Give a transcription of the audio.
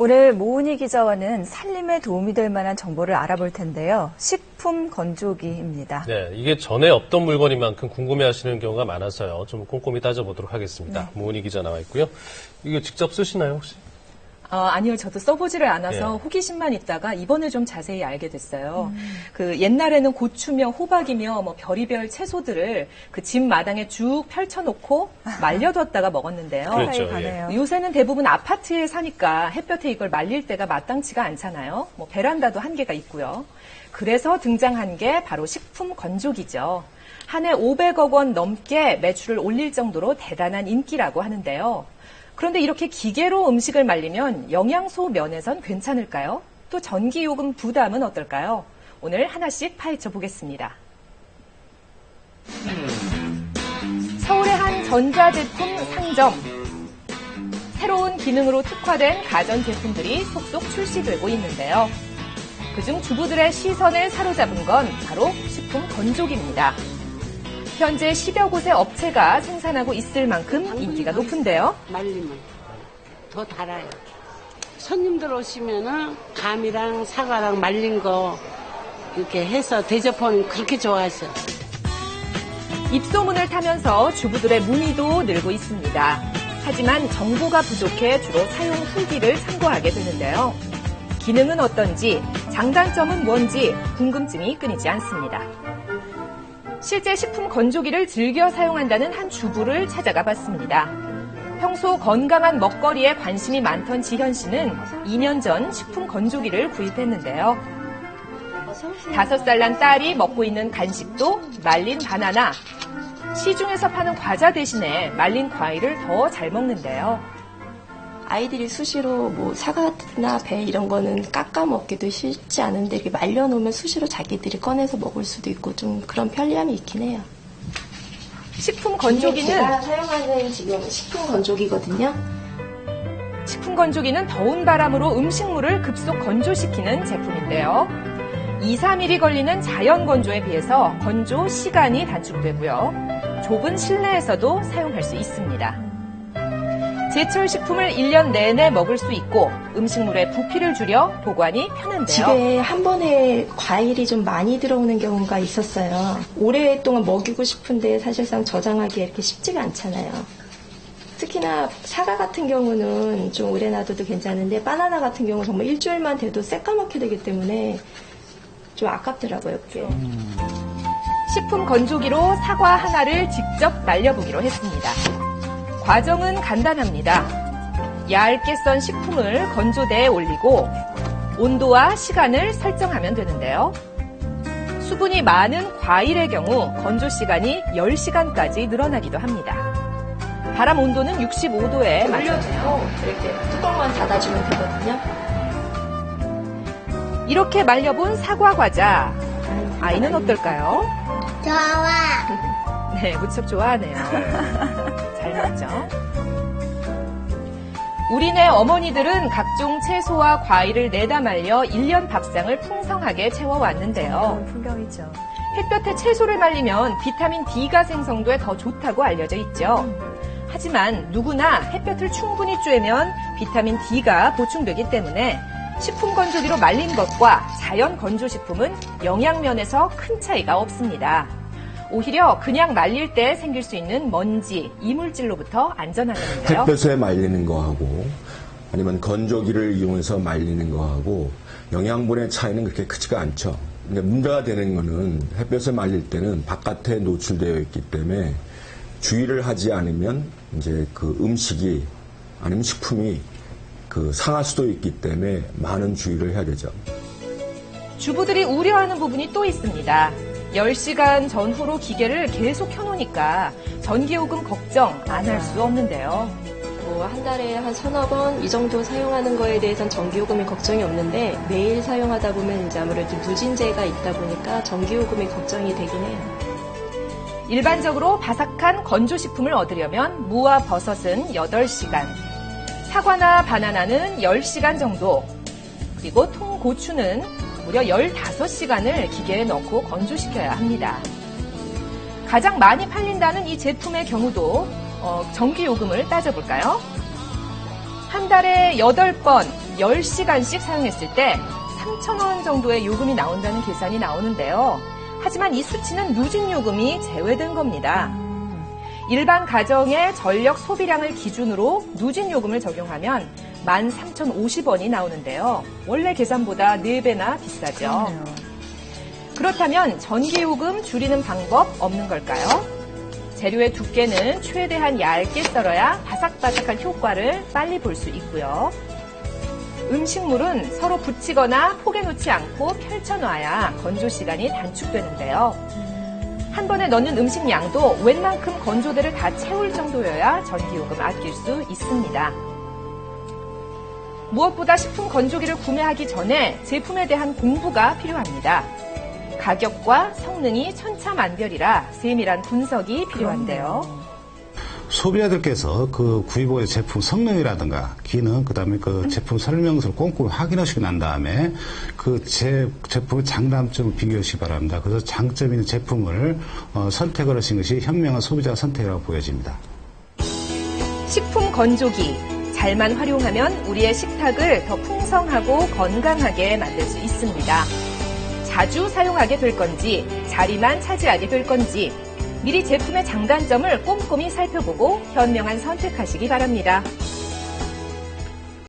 오늘 모은희 기자와는 살림에 도움이 될 만한 정보를 알아볼 텐데요. 식품 건조기입니다. 네, 이게 전에 없던 물건인 만큼 궁금해하시는 경우가 많아서요. 좀 꼼꼼히 따져보도록 하겠습니다. 네. 모은희 기자 나와 있고요. 이거 직접 쓰시나요, 혹시? 아니요, 저도 써보지를 않아서 호기심만 있다가 이번에 좀 자세히 알게 됐어요. 그 옛날에는 고추며 호박이며 뭐 별의별 채소들을 그 집 마당에 쭉 펼쳐놓고 말려뒀다가 먹었는데요. 그렇죠, 요새는 대부분 아파트에 사니까 햇볕에 이걸 말릴 때가 마땅치가 않잖아요. 뭐 베란다도 한계가 있고요. 그래서 등장한 게 바로 식품 건조기죠. 한 해 500억 원 넘게 매출을 올릴 정도로 대단한 인기라고 하는데요. 그런데 이렇게 기계로 음식을 말리면 영양소 면에선 괜찮을까요? 또 전기요금 부담은 어떨까요? 오늘 하나씩 파헤쳐 보겠습니다. 서울의 한 전자제품 상점. 새로운 기능으로 특화된 가전제품들이 속속 출시되고 있는데요. 그중 주부들의 시선을 사로잡은 건 바로 식품 건조기입니다. 현재 10여 곳의 업체가 생산하고 있을 만큼 인기가 높은데요. 말리면 더 달아요. 손님들 오시면은 감이랑 사과랑 말린 거 이렇게 해서 대접하면 그렇게 좋아하셔. 입소문을 타면서 주부들의 문의도 늘고 있습니다. 하지만 정보가 부족해 주로 사용 후기를 참고하게 되는데요. 기능은 어떤지, 장단점은 뭔지 궁금증이 끊이지 않습니다. 실제 식품 건조기를 즐겨 사용한다는 한 주부를 찾아가 봤습니다. 평소 건강한 먹거리에 관심이 많던 지현 씨는 2년 전 식품 건조기를 구입했는데요. 5살 난 딸이 먹고 있는 간식도 말린 바나나, 시중에서 파는 과자 대신에 말린 과일을 더 잘 먹는데요. 아이들이 수시로 뭐 사과나 배 이런 거는 깎아 먹기도 쉽지 않은데 이렇게 말려놓으면 수시로 자기들이 꺼내서 먹을 수도 있고 좀 그런 편리함이 있긴 해요. 식품 건조기는 제가 사용하는 지금 식품 건조기거든요. 식품 건조기는 더운 바람으로 음식물을 급속 건조시키는 제품인데요. 2, 3일이 걸리는 자연 건조에 비해서 건조 시간이 단축되고요. 좁은 실내에서도 사용할 수 있습니다. 제철 식품을 1년 내내 먹을 수 있고 음식물의 부피를 줄여 보관이 편한데요. 집에 한 번에 과일이 좀 많이 들어오는 경우가 있었어요. 오랫동안 먹이고 싶은데 사실상 저장하기 이렇게 쉽지가 않잖아요. 특히나 사과 같은 경우는 좀 오래 놔둬도 괜찮은데 바나나 같은 경우는 정말 일주일만 돼도 새까맣게 되기 때문에 좀 아깝더라고요, 그게. 식품 건조기로 사과 하나를 직접 말려보기로 했습니다. 과정은 간단합니다. 얇게 썬 식품을 건조대에 올리고 온도와 시간을 설정하면 되는데요. 수분이 많은 과일의 경우 건조 시간이 10시간까지 늘어나기도 합니다. 바람 온도는 65도에 맞춰주고 이렇게 뚜껑만 닫아주면 되거든요. 이렇게 말려본 사과 과자, 아이는 어떨까요? 좋아. 네, 무척 좋아하네요. 잘 먹죠? 우리네 어머니들은 각종 채소와 과일을 내다 말려 1년 밥상을 풍성하게 채워왔는데요. 풍경이죠. 햇볕에 채소를 말리면 비타민 D가 생성돼 더 좋다고 알려져 있죠. 하지만 누구나 햇볕을 충분히 쬐면 비타민 D가 보충되기 때문에 식품 건조기로 말린 것과 자연 건조식품은 영양면에서 큰 차이가 없습니다. 오히려 그냥 말릴 때 생길 수 있는 먼지, 이물질로부터 안전하다는데요. 햇볕에 말리는 거하고 아니면 건조기를 이용해서 말리는 거하고 영양분의 차이는 그렇게 크지가 않죠. 근데 문제가 되는 거는 햇볕에 말릴 때는 바깥에 노출되어 있기 때문에 주의를 하지 않으면 이제 그 음식이 아니면 식품이 상할 수도 있기 때문에 많은 주의를 해야 되죠. 주부들이 우려하는 부분이 또 있습니다. 10시간 전후로 기계를 계속 켜놓으니까 전기요금 걱정 안 할 수 없는데요. 뭐 한 달에 한 서너 번 이 정도 사용하는 거에 대해서는 전기요금이 걱정이 없는데 매일 사용하다 보면 이제 아무래도 누진제가 있다 보니까 전기요금이 걱정이 되긴 해요. 일반적으로 바삭한 건조식품을 얻으려면 무와 버섯은 8시간, 사과나 바나나는 10시간 정도, 그리고 통고추는 무려 15시간을 기계에 넣고 건조시켜야 합니다. 가장 많이 팔린다는 이 제품의 경우도 전기요금을 따져볼까요? 한 달에 8번 10시간씩 사용했을 때 3,000원 정도의 요금이 나온다는 계산이 나오는데요. 하지만 이 수치는 누진 요금이 제외된 겁니다. 일반 가정의 전력 소비량을 기준으로 누진 요금을 적용하면 13,050원이 나오는데요. 원래 계산보다 4배나 비싸죠. 그러네요. 그렇다면 전기요금 줄이는 방법 없는 걸까요? 재료의 두께는 최대한 얇게 썰어야 바삭바삭한 효과를 빨리 볼 수 있고요. 음식물은 서로 붙이거나 포개 놓지 않고 펼쳐놔야 건조 시간이 단축되는데요. 한 번에 넣는 음식 양도 웬만큼 건조대를 다 채울 정도여야 전기요금 아낄 수 있습니다. 무엇보다 식품 건조기를 구매하기 전에 제품에 대한 공부가 필요합니다. 가격과 성능이 천차만별이라 세밀한 분석이 필요한데요. 소비자들께서 그 구입의 제품 성능이라든가 기능, 그다음에 그 제품 설명서를 꼼꼼히 확인하시고 난 다음에 그 제품의 장단점을 비교하시기 바랍니다. 그래서 장점 있는 제품을 선택을 하신 것이 현명한 소비자 선택이라고 보여집니다. 식품 건조기. 잘만 활용하면 우리의 식탁을 더 풍성하고 건강하게 만들 수 있습니다. 자주 사용하게 될 건지, 자리만 차지하게 될 건지, 미리 제품의 장단점을 꼼꼼히 살펴보고 현명한 선택하시기 바랍니다.